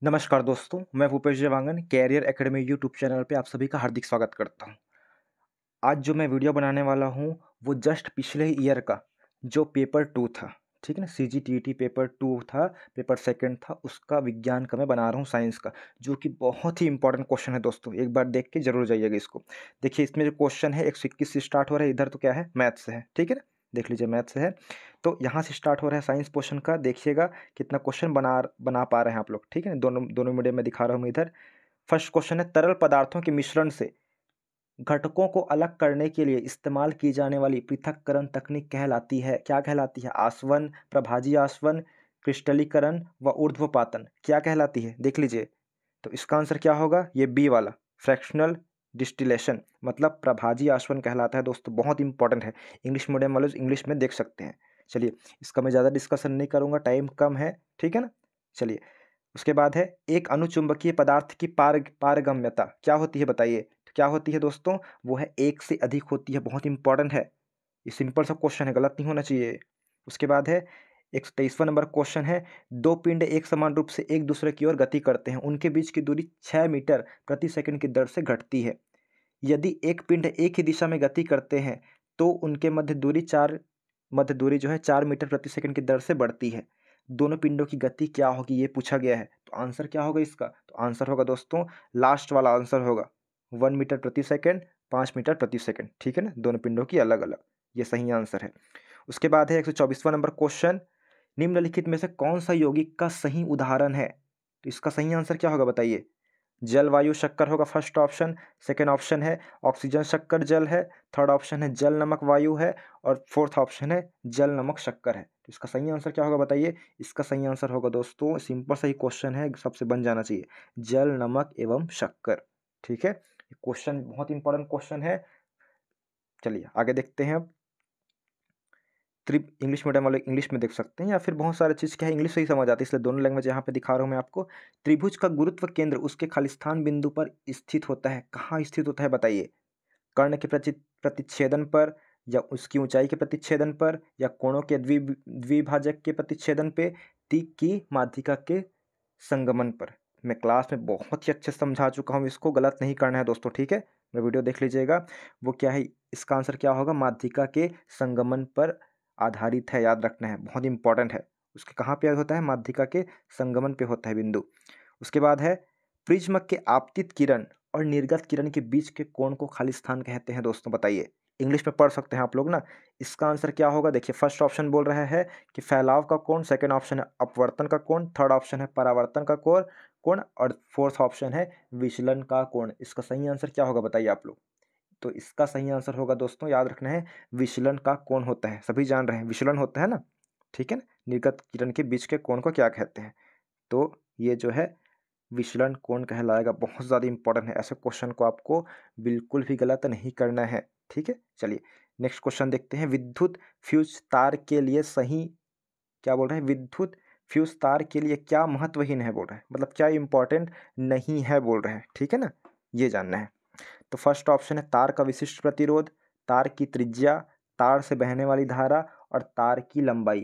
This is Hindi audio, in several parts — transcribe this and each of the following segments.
नमस्कार दोस्तों, मैं Bhupesh Dewangan career academy YouTube channel पे आप सभी का हार्दिक स्वागत करता हूँ। आज जो मैं वीडियो बनाने वाला हूँ वो जस्ट पिछले ही ईयर का जो पेपर 2 था, ठीक है ना, सीजीटीईटी पेपर 2 था, पेपर सेकंड था, उसका विज्ञान का मैं बना रहा हूँ साइंस का, जो कि बहुत ही इंपॉर्टेंट क्वेश्चन है दोस्तों। एक बार देख के जरूर जाइएगा इसको। देखिए इसमें जो क्वेश्चन है 121 से स्टार्ट हो रहा है, इधर तो क्या है, मैथ से है, ठीक है ना। देख लीजिए मैथ से है, तो यहाँ से स्टार्ट हो रहा है साइंस पोर्शन का। देखिएगा कितना क्वेश्चन बना बना पा रहे हैं आप लोग, ठीक है ना। दोनों दोनों मीडियम में दिखा रहा हूँ इधर। फर्स्ट क्वेश्चन है, तरल पदार्थों के मिश्रण से घटकों को अलग करने के लिए इस्तेमाल की जाने वाली पृथक्करण तकनीक कहलाती है, क्या कहलाती है? आसवन, प्रभाजी आसवन, क्रिस्टलीकरण व ऊर्ध्वपातन, क्या कहलाती है? देख लीजिए। तो इसका आंसर क्या होगा? ये बी वाला, फ्रैक्शनल डिस्टिलेशन, मतलब प्रभाजी आसवन कहलाता है दोस्तों। बहुत इंपॉर्टेंट है, इंग्लिश मीडियम वाले इंग्लिश में देख सकते हैं। चलिए, इसका मैं ज़्यादा डिस्कशन नहीं करूँगा, टाइम कम है, ठीक है ना। चलिए, उसके बाद है, एक अनुचुंबकीय पदार्थ की पारगम्यता क्या होती है बताइए? तो क्या होती है दोस्तों? वो है एक से अधिक होती है। बहुत इंपॉर्टेंट है, ये सिंपल सा क्वेश्चन है, गलत नहीं होना चाहिए। उसके बाद है 123वां नंबर क्वेश्चन है, दो पिंड एक समान रूप से एक दूसरे की ओर गति करते हैं, उनके बीच की दूरी 6 मीटर प्रति सेकंड की दर से घटती है। यदि एक पिंड एक ही दिशा में गति करते हैं तो उनके मध्य दूरी जो है 4 मीटर प्रति सेकंड की दर से बढ़ती है। दोनों पिंडों की गति क्या होगी ये पूछा गया है, तो आंसर क्या होगा इसका? तो आंसर होगा दोस्तों, लास्ट वाला आंसर होगा 1 मीटर प्रति सेकंड, 5 मीटर प्रति सेकंड, ठीक है ना, दोनों पिंडों की अलग अलग। ये सही आंसर है। उसके बाद है 124वां नंबर क्वेश्चन, निम्नलिखित में से कौन सा यौगिक का सही उदाहरण है? तो इसका सही आंसर क्या होगा बताइए? जल वायु शक्कर होगा फर्स्ट ऑप्शन, सेकेंड ऑप्शन है ऑक्सीजन शक्कर जल है, थर्ड ऑप्शन है जल नमक वायु है, और फोर्थ ऑप्शन है जल नमक शक्कर है। तो इसका सही आंसर क्या होगा बताइए? इसका सही आंसर होगा दोस्तों, सिंपल सही क्वेश्चन है, सबसे बन जाना चाहिए, जल नमक एवं शक्कर, ठीक है। क्वेश्चन बहुत इंपॉर्टेंट क्वेश्चन है। चलिए आगे देखते हैं अब। इंग्लिश मीडियम वाले इंग्लिश में देख सकते हैं, या फिर बहुत सारे चीज़ क्या है इंग्लिश से ही समझ आती है, इसलिए दोनों लैंग्वेज यहाँ पे दिखा रहा हूँ मैं आपको। त्रिभुज का गुरुत्व केंद्र उसके खालिस्तान बिंदु पर स्थित होता है, कहाँ स्थित होता है बताइए? कर्ण के प्रतिच्छेदन पर, या उसकी ऊंचाई के प्रतिच्छेदन पर, या कोणों के द्विभाजक के प्रतिच्छेदन पे, तीक की माध्यिका के संगमन पर। मैं क्लास में बहुत ही अच्छे से समझा चुका हूँ, इसको गलत नहीं करना है दोस्तों, ठीक है। मैं वीडियो देख लीजिएगा। वो क्या है, इसका आंसर क्या होगा? माध्यिका के संगमन पर आधारित है, याद रखना है, बहुत इंपॉर्टेंट है। उसके कहाँ पे होता है? माध्यिका के संगमन पे होता है बिंदु। उसके बाद है, प्रिज्म के आपतित किरण और निर्गत किरण के बीच के कोण को खालिस्तान कहते हैं दोस्तों, बताइए। इंग्लिश में पढ़ सकते हैं आप लोग ना। इसका आंसर क्या होगा? देखिए फर्स्ट ऑप्शन बोल रहा है कि फैलाव का कोण, सेकंड ऑप्शन है अपवर्तन का कोण, थर्ड ऑप्शन है परावर्तन का कोण कोण और फोर्थ ऑप्शन है विचलन का कोण। इसका सही आंसर क्या होगा बताइए आप लोग? तो इसका सही आंसर होगा दोस्तों, याद रखना है, विचलन का कोण होता है, सभी जान रहे हैं विचलन होता है ना, ठीक है ना। निर्गत किरण के बीच के कोण को क्या कहते हैं? तो ये जो है विचलन कोण कहलाएगा। बहुत ज़्यादा इंपॉर्टेंट है, ऐसे क्वेश्चन को आपको बिल्कुल भी गलत नहीं करना है, ठीक है। चलिए नेक्स्ट क्वेश्चन देखते हैं, विद्युत फ्यूज तार के लिए सही, क्या बोल रहे हैं, विद्युत फ्यूज तार के लिए क्या महत्वहीन है बोल रहे हैं, मतलब क्या इंपॉर्टेंट नहीं है बोल रहे हैं, ठीक है ना, ये जानना है। तो फर्स्ट ऑप्शन है तार का विशिष्ट प्रतिरोध, तार की त्रिज्या, तार से बहने वाली धारा और तार की लंबाई।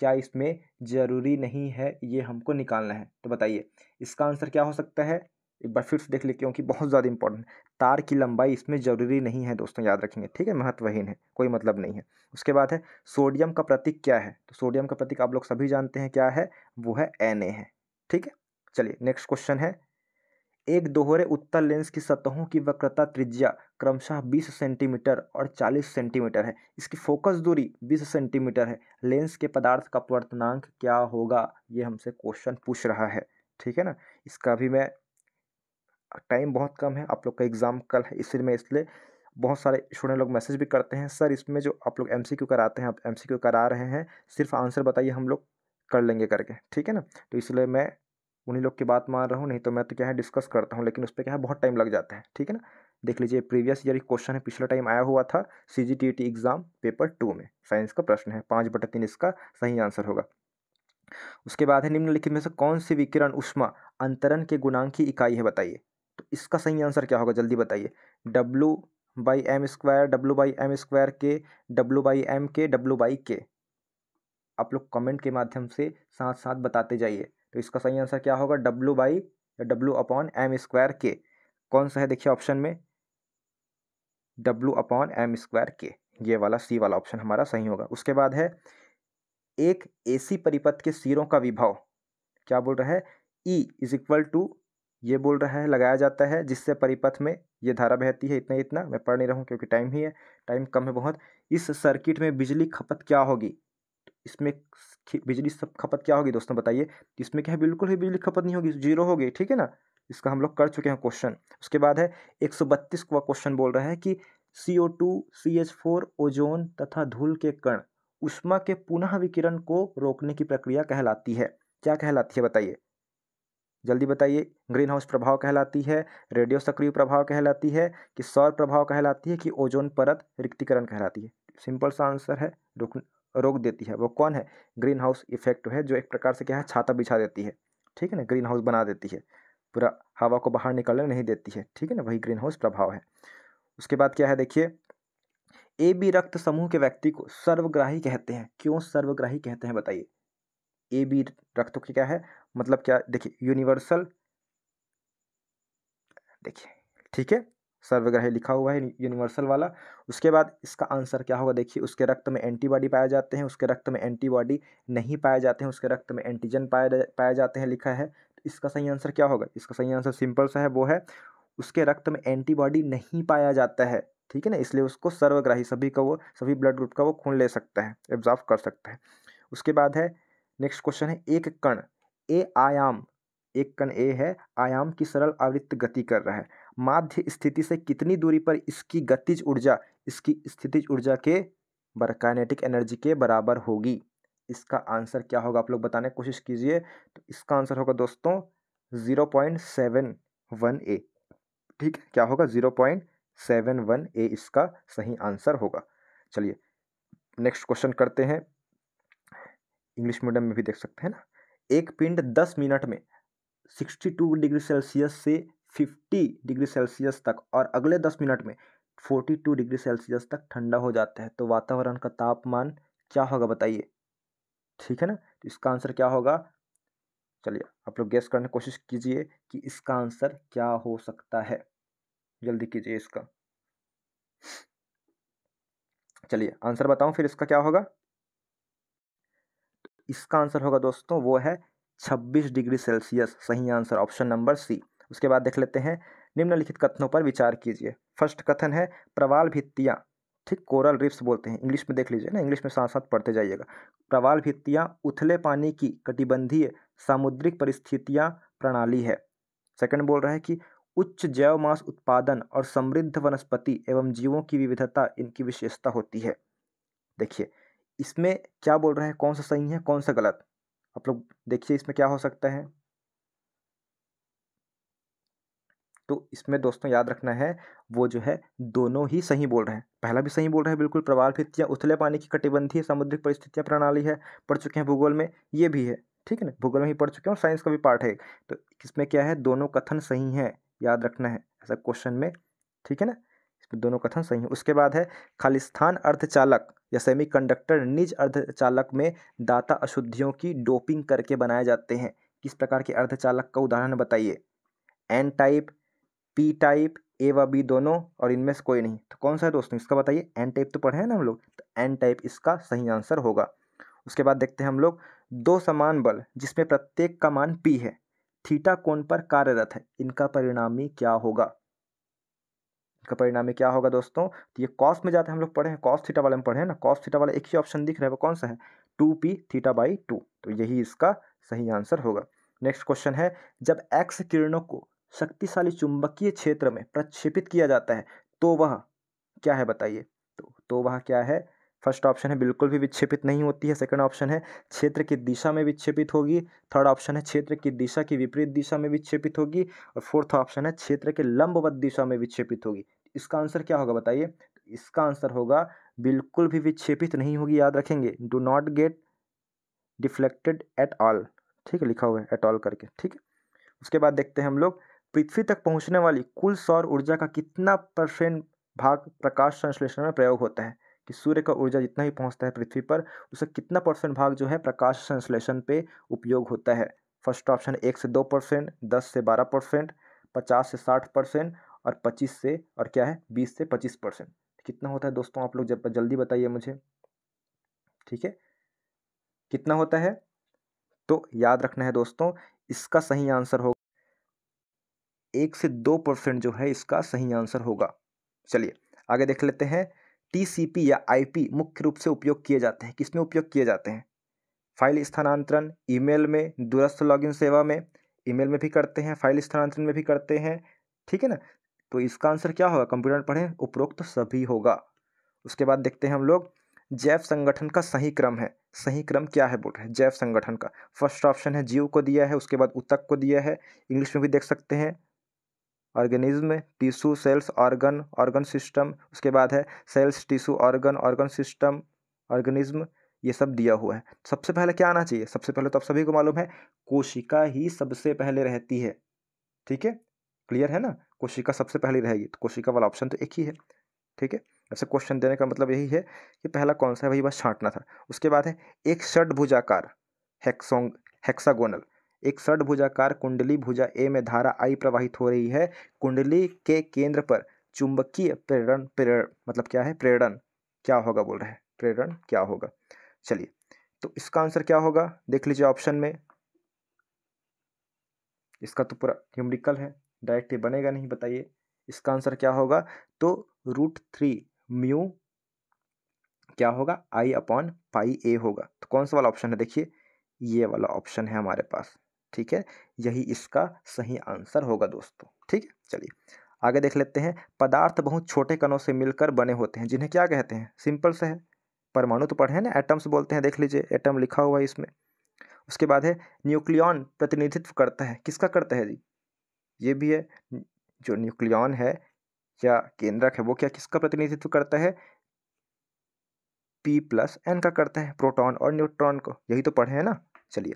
क्या इसमें जरूरी नहीं है, ये हमको निकालना है, तो बताइए इसका आंसर क्या हो सकता है? एक बार फिर से देख लीजिए क्योंकि बहुत ज़्यादा इंपॉर्टेंट है। तार की लंबाई इसमें जरूरी नहीं है दोस्तों, याद रखेंगे, ठीक है, महत्वहीन है, कोई मतलब नहीं है। उसके बाद है, सोडियम का प्रतीक क्या है? तो सोडियम का प्रतीक आप लोग सभी जानते हैं क्या है, वो है Na है, ठीक है। चलिए नेक्स्ट क्वेश्चन है, एक दोहरे उत्तल लेंस की सतहों की वक्रता त्रिज्या क्रमशः 20 सेंटीमीटर और 40 सेंटीमीटर है, इसकी फोकस दूरी 20 सेंटीमीटर है, लेंस के पदार्थ का अपवर्तनांक क्या होगा? ये हमसे क्वेश्चन पूछ रहा है, ठीक है ना। इसका भी मैं, टाइम बहुत कम है, आप लोग का एग्जाम कल है, इसलिए बहुत सारे स्टूडेंट लोग मैसेज भी करते हैं, सर इसमें जो आप लोग एमसीक्यू कराते हैं, आप एमसीक्यू करा रहे हैं, सिर्फ आंसर बताइए, हम लोग कर लेंगे करके, ठीक है ना। तो इसलिए मैं उन्हीं लोग की बात मान रहा हूँ, नहीं तो मैं तो क्या है डिस्कस करता हूँ, लेकिन उस पर क्या है बहुत टाइम लग जाता है, ठीक है ना। देख लीजिए प्रीवियस ईयर क्वेश्चन है, पिछला टाइम आया हुआ था सीजीटीईटी एग्जाम पेपर 2 में, साइंस का प्रश्न है, 5/3 इसका सही आंसर होगा। उसके बाद है, निम्नलिखित में से कौन सी विकिरण ऊष्मा अंतरण के गुणांक की इकाई है बताइए? तो इसका सही आंसर क्या होगा जल्दी बताइए? W/m², W/m² के, W/m के, W/k। आप लोग कमेंट के माध्यम से साथ साथ बताते जाइए। तो इसका सही आंसर क्या होगा, W/M²K। कौन सा है देखिए ऑप्शन में, W/M²K, ये वाला सी वाला ऑप्शन हमारा सही होगा। उसके बाद है एक एसी परिपथ के सिरों का विभव क्या बोल रहा है, E = ये बोल रहा है लगाया जाता है जिससे परिपथ में ये धारा बहती है, इतना इतना मैं पढ़ नहीं रहा हूँ क्योंकि टाइम ही है, टाइम कम है बहुत। इस सर्किट में बिजली खपत क्या होगी, इसमें बिजली सब खपत क्या होगी दोस्तों बताइए। इसमें क्या है, बिल्कुल ही बिजली खपत नहीं होगी, जीरो होगी, ठीक है ना। इसका हम लोग कर चुके हैं क्वेश्चन। उसके बाद है 132वां क्वेश्चन बोल रहा है कि CO2, CH4, ओजोन तथा धूल के कण ऊष्मा के पुनः विकिरण को रोकने की प्रक्रिया कहलाती है, क्या कहलाती है बताइए, जल्दी बताइए। ग्रीन हाउस प्रभाव कहलाती है, रेडियो सक्रिय प्रभाव कहलाती है, कि सौर प्रभाव कहलाती है, कि ओजोन परत रिक्तीकरण कहलाती है। सिंपल सा आंसर है, रोक देती है। वो कौन है, ग्रीन हाउस इफेक्ट है, जो एक प्रकार से क्या है, छाता बिछा देती है, ठीक है ना, ग्रीन हाउस बना देती है, पूरा हवा को बाहर निकलने नहीं देती है, ठीक है ना, वही ग्रीन हाउस प्रभाव है। उसके बाद क्या है देखिए, AB रक्त समूह के व्यक्ति को सर्वग्राही कहते हैं, क्यों सर्वग्राही कहते हैं बताइए। AB रक्त को क्या है, मतलब क्या, देखिए यूनिवर्सल, देखिए ठीक है, सर्वग्राही लिखा हुआ है यूनिवर्सल वाला। उसके बाद इसका आंसर क्या होगा देखिए, उसके रक्त में एंटीबॉडी पाए जाते हैं, उसके रक्त में एंटीबॉडी नहीं पाए जाते हैं, उसके रक्त में एंटीजन पाए जाते हैं, लिखा है। तो इसका सही आंसर क्या होगा, इसका सही आंसर सिंपल सा है, वो है उसके रक्त में एंटीबॉडी नहीं पाया जाता है, ठीक है ना, इसलिए उसको सर्वग्राही, सभी का वो, सभी ब्लड ग्रुप का वो खून ले सकता है, एब्जॉर्ब कर सकता है। उसके बाद है नेक्स्ट क्वेश्चन है, एक कण ए है, आयाम की सरल आवृत्त गति कर रहा है, माध्य स्थिति से कितनी दूरी पर इसकी गतिज ऊर्जा इसकी स्थितिज ऊर्जा के काइनेटिक एनर्जी के बराबर होगी। इसका आंसर क्या होगा, आप लोग बताने की कोशिश कीजिए। तो इसका आंसर होगा दोस्तों 0.71 A, ठीक है, क्या होगा 0.71 A इसका सही आंसर होगा। चलिए नेक्स्ट क्वेश्चन करते हैं, इंग्लिश मीडियम में भी देख सकते हैं ना। एक पिंड 10 मिनट में 62 डिग्री सेल्सियस से 50 डिग्री सेल्सियस तक और अगले 10 मिनट में 42 डिग्री सेल्सियस तक ठंडा हो जाता है, तो वातावरण का तापमान क्या होगा बताइए, ठीक है ना। तो इसका आंसर क्या होगा, चलिए आप लोग गेस करने की कोशिश कीजिए कि इसका आंसर क्या हो सकता है, जल्दी कीजिए इसका। चलिए आंसर बताऊं फिर इसका क्या होगा। इसका आंसर होगा दोस्तों, वो है 26 डिग्री सेल्सियस, सही आंसर ऑप्शन नंबर सी। उसके बाद देख लेते हैं, निम्नलिखित कथनों पर विचार कीजिए। फर्स्ट कथन है, प्रवाल भित्तियाँ, ठीक, कोरल रिफ्स बोलते हैं, इंग्लिश में देख लीजिए ना, इंग्लिश में साथ साथ पढ़ते जाइएगा। प्रवाल भित्तियाँ उथले पानी की कटिबंधीय सामुद्रिक परिस्थितियाँ प्रणाली है। सेकंड बोल रहा है कि उच्च जैव मास उत्पादन और समृद्ध वनस्पति एवं जीवों की विविधता इनकी विशेषता होती है। देखिए इसमें क्या बोल रहा है, कौन सा सही है कौन सा गलत, आप लोग देखिए इसमें क्या हो सकता है। तो इसमें दोस्तों याद रखना है, वो जो है दोनों ही सही बोल रहे हैं। पहला भी सही बोल रहा है बिल्कुल, प्रवाल भित्तियाँ उथले पानी की कटिबंधीय समुद्रिक परिस्थितियाँ प्रणाली है, पढ़ चुके हैं भूगोल में, ये भी है, ठीक है ना, भूगोल में ही पढ़ चुके हैं और साइंस का भी पार्ट है। तो इसमें क्या है, दोनों कथन सही हैं, याद रखना है ऐसा क्वेश्चन में, ठीक है ना, इसमें दोनों कथन सही हैं। उसके बाद है, खालिस्तान अर्धचालक या सेमीकंडक्टर निज अर्धचालक में दाता अशुद्धियों की डोपिंग करके बनाए जाते हैं। किस प्रकार के अर्धचालक का उदाहरण बताइए, एन टाइप, पी टाइप, ए व बी दोनों, और इनमें से कोई नहीं, तो कौन सा है दोस्तों इसका बताइए। एन टाइप तो पढ़े हैं ना हम लोग, तो एन टाइप इसका सही आंसर होगा। उसके बाद देखते हैं हम लोग, दो समान बल जिसमें प्रत्येक का मान पी है, थीटा कोण पर कार्यरत है, इनका परिणामी क्या होगा। इनका परिणामी क्या होगा दोस्तों, तो ये कॉस में जाते हैं, हम लोग पढ़े हैं कॉस थीटा वाले में पढ़े हैं ना, कॉस थीटा वाला एक ही ऑप्शन दिख रहा है, वो कौन सा है, 2p θ/2, तो यही इसका सही आंसर होगा। नेक्स्ट क्वेश्चन है, जब एक्स किरणों को शक्तिशाली चुंबकीय क्षेत्र में प्रक्षेपित किया जाता है तो वह क्या है बताइए। तो वह क्या है, फर्स्ट ऑप्शन है बिल्कुल भी विक्षेपित नहीं होती है, सेकंड ऑप्शन है क्षेत्र की दिशा में विक्षेपित होगी, थर्ड ऑप्शन है क्षेत्र की दिशा की विपरीत दिशा में विक्षेपित होगी, और फोर्थ ऑप्शन है क्षेत्र के लंबवत दिशा में विक्षेपित होगी। इसका आंसर क्या होगा बताइए। इसका आंसर होगा बिल्कुल भी विक्षेपित नहीं होगी, याद रखेंगे, do not gate deflected at all, ठीक है, लिखा हुआ है एट ऑल करके, ठीक है। उसके बाद देखते हैं हम लोग, पृथ्वी तक पहुंचने वाली कुल सौर ऊर्जा का कितना % भाग प्रकाश संश्लेषण में प्रयोग होता है, कि सूर्य का ऊर्जा जितना ही पहुंचता है पृथ्वी पर, उसका कितना % भाग जो है प्रकाश संश्लेषण पे उपयोग होता है। फर्स्ट ऑप्शन है 1 से 2%, 10 से 12%, 50 से 60% और 25 से और क्या है 20 से 25%। कितना होता है दोस्तों, आप लोग जब जल्दी बताइए मुझे, ठीक है, कितना होता है। तो याद रखना है दोस्तों, इसका सही आंसर होगा 1 से 2% जो है इसका सही आंसर होगा। चलिए आगे देख लेते हैं। टीसीपी या आईपी मुख्य रूप से उपयोग किए जाते हैं, किसमें उपयोग किए जाते हैं? फाइल स्थानांतरण, ईमेल में, दूरस्थ लॉगिन सेवा में। ईमेल में भी करते हैं, फाइल स्थानांतरण में भी करते हैं, ठीक है ना। तो इसका आंसर क्या होगा, कंप्यूटर में पढ़ें उपरोक्त सभी होगा। उसके बाद देखते हैं हम लोग, जैव संगठन का सही क्रम है, सही क्रम क्या है बोल रहे हैं जैव संगठन का। फर्स्ट ऑप्शन है जीव को दिया है, उसके बाद ऊतक को दिया है, इंग्लिश में भी देख सकते हैं organism, tissue, cells, organ, organ system. उसके बाद है cells, tissue, organ, organ system, organism, ये सब दिया हुआ है। सबसे पहले क्या आना चाहिए, सबसे पहले तो आप सभी को मालूम है कोशिका ही सबसे पहले रहती है, ठीक है, क्लियर है ना, कोशिका सबसे पहले रहेगी, तो कोशिका वाला ऑप्शन तो एक ही है, ठीक है। ऐसे क्वेश्चन देने का मतलब यही है कि पहला कौन सा है वही बस छांटना था। उसके बाद है एक षड्भुजाकार हेक्सागोनल, एक षड्भुजाकार कुंडली भुजा ए में धारा आई प्रवाहित हो रही है, कुंडली के केंद्र पर चुंबकीय प्रेरण प्रेरण मतलब क्या है, प्रेरण क्या होगा बोल रहे हैं, प्रेरण क्या होगा। चलिए तो इसका आंसर क्या होगा देख लीजिए ऑप्शन में, इसका तो पूरा न्यूमेरिकल है, डायरेक्ट ये बनेगा नहीं, बताइए इसका आंसर क्या होगा। तो √3 म्यू क्या होगा, I/πa होगा। तो कौन सा वाला ऑप्शन है, देखिए ये वाला ऑप्शन है हमारे पास, ठीक है, यही इसका सही आंसर होगा दोस्तों, ठीक है। चलिए आगे देख लेते हैं। पदार्थ बहुत छोटे कणों से मिलकर बने होते हैं, जिन्हें क्या कहते हैं, सिंपल से है, परमाणु तो पढ़े हैं ना, एटम्स बोलते हैं, देख लीजिए एटम लिखा हुआ है इसमें। उसके बाद है न्यूक्लियॉन प्रतिनिधित्व करता है, किसका करता है जी, ये भी है, जो न्यूक्लियॉन है या केंद्रक है वो क्या किसका प्रतिनिधित्व करता है, P+N का करता है, प्रोटॉन और न्यूट्रॉन को, यही तो पढ़े हैं ना। चलिए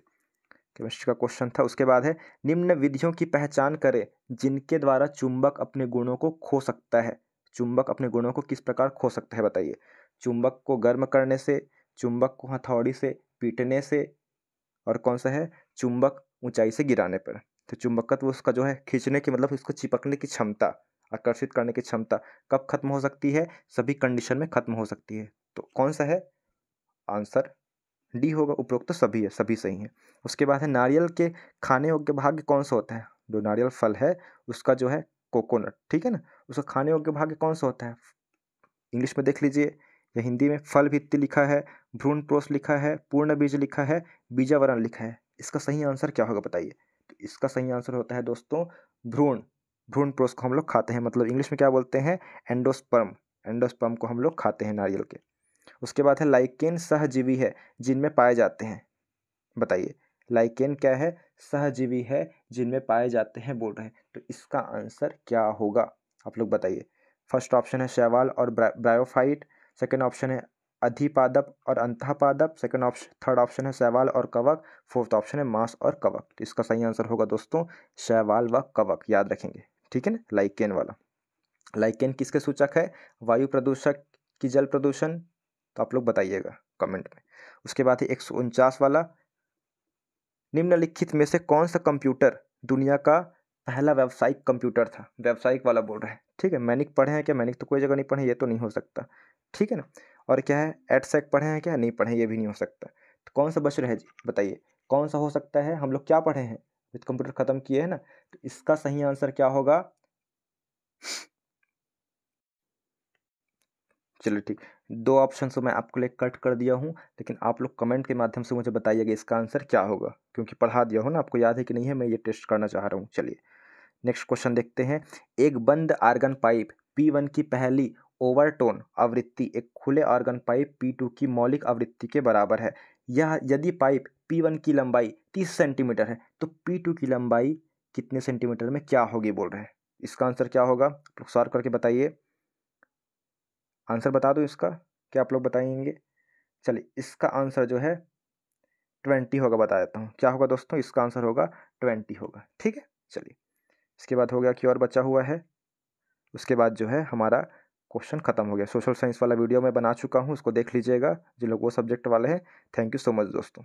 केमिस्ट्री का क्वेश्चन था। उसके बाद है निम्न विधियों की पहचान करें जिनके द्वारा चुंबक अपने गुणों को खो सकता है, चुंबक अपने गुणों को किस प्रकार खो सकता है बताइए। चुंबक को गर्म करने से, चुंबक को हथौड़ी से पीटने से, और कौन सा है चुंबक ऊंचाई से गिराने पर। तो चुंबकत्व उसका जो है खींचने की मतलब उसको चिपकने की क्षमता, आकर्षित करने की क्षमता कब खत्म हो सकती है, सभी कंडीशन में खत्म हो सकती है। तो कौन सा है आंसर, डी होगा, उपरोक्त तो सभी है, सभी सही है। उसके बाद है नारियल के खाने योग्य भाग कौन सा होता है, जो नारियल फल है उसका जो है कोकोनट, ठीक है ना, उसका खाने योग्य भाग कौन सा होता है, इंग्लिश में देख लीजिए या हिंदी में फल भित्ति लिखा है, भ्रूण प्रोस लिखा है, पूर्ण बीज लिखा है, बीजावरण लिखा है, इसका सही आंसर क्या होगा बताइए। तो इसका सही आंसर होता है दोस्तों भ्रूण, भ्रूण प्रोस को हम लोग खाते हैं, मतलब इंग्लिश में क्या बोलते हैं एंडोस्पर्म, एंडोस्पर्म को हम लोग खाते हैं नारियल के। उसके बाद है लाइकेन सहजीवी है जिनमें पाए जाते हैं, बताइए लाइकेन क्या है, सहजीवी है जिनमें पाए जाते हैं बोल रहे हैं, तो इसका आंसर क्या होगा आप लोग बताइए। फर्स्ट ऑप्शन है शैवाल और ब्रायोफाइट, सेकंड ऑप्शन है अधिपादप और अंतःपादप, सेकंड ऑप्शन थर्ड ऑप्शन है शैवाल और कवक, फोर्थ ऑप्शन है मांस और कवक। तो इसका सही आंसर होगा दोस्तों शैवाल व कवक, याद रखेंगे, ठीक है ना, लाइकेन वाला। लाइकेन किसके सूचक है, वायु प्रदूषक की जल प्रदूषण, तो आप लोग बताइएगा कमेंट में। उसके बाद है 149 वाला, निम्नलिखित में से कौन सा कंप्यूटर दुनिया का पहला व्यावसायिक कंप्यूटर था, व्यावसायिक वाला बोल रहे हैं, ठीक है। मैनिक पढ़े हैं क्या, मैनिक तो कोई जगह नहीं पढ़े, ये तो नहीं हो सकता, ठीक है ना। और क्या है एडसेक पढ़े हैं क्या, नहीं पढ़े, ये भी नहीं हो सकता। तो कौन सा बच रहा है जी बताइए, कौन सा हो सकता है, हम लोग क्या पढ़े हैं, विद कंप्यूटर खत्म किए हैं ना, तो इसका सही आंसर क्या होगा, चलिए ठीक, दो ऑप्शन तो मैं आपको लिए कट कर दिया हूँ, लेकिन आप लोग कमेंट के माध्यम से मुझे बताइएगा इसका आंसर क्या होगा, क्योंकि पढ़ा दिया हो ना, आपको याद है कि नहीं है, मैं ये टेस्ट करना चाह रहा हूँ। चलिए नेक्स्ट क्वेश्चन देखते हैं। एक बंद आर्गन पाइप P1 की पहली ओवरटोन आवृत्ति एक खुले आर्गन पाइप P2 की मौलिक आवृत्ति के बराबर है, यह यदि पाइप P1 की लंबाई 30 सेंटीमीटर है तो P2 की लंबाई कितने सेंटीमीटर में क्या होगी बोल रहे हैं, इसका आंसर क्या होगा सॉल्व करके बताइए, आंसर बता दो इसका, क्या आप लोग बताएंगे। चलिए इसका आंसर जो है 20 होगा, बता देता हूँ क्या होगा दोस्तों, इसका आंसर होगा 20 होगा, ठीक है। चलिए इसके बाद हो गया कि और बचा हुआ है, उसके बाद जो है हमारा क्वेश्चन खत्म हो गया। सोशल साइंस वाला वीडियो मैं बना चुका हूँ, उसको देख लीजिएगा जो लोग वो सब्जेक्ट वाले हैं। थैंक यू सो मच दोस्तों।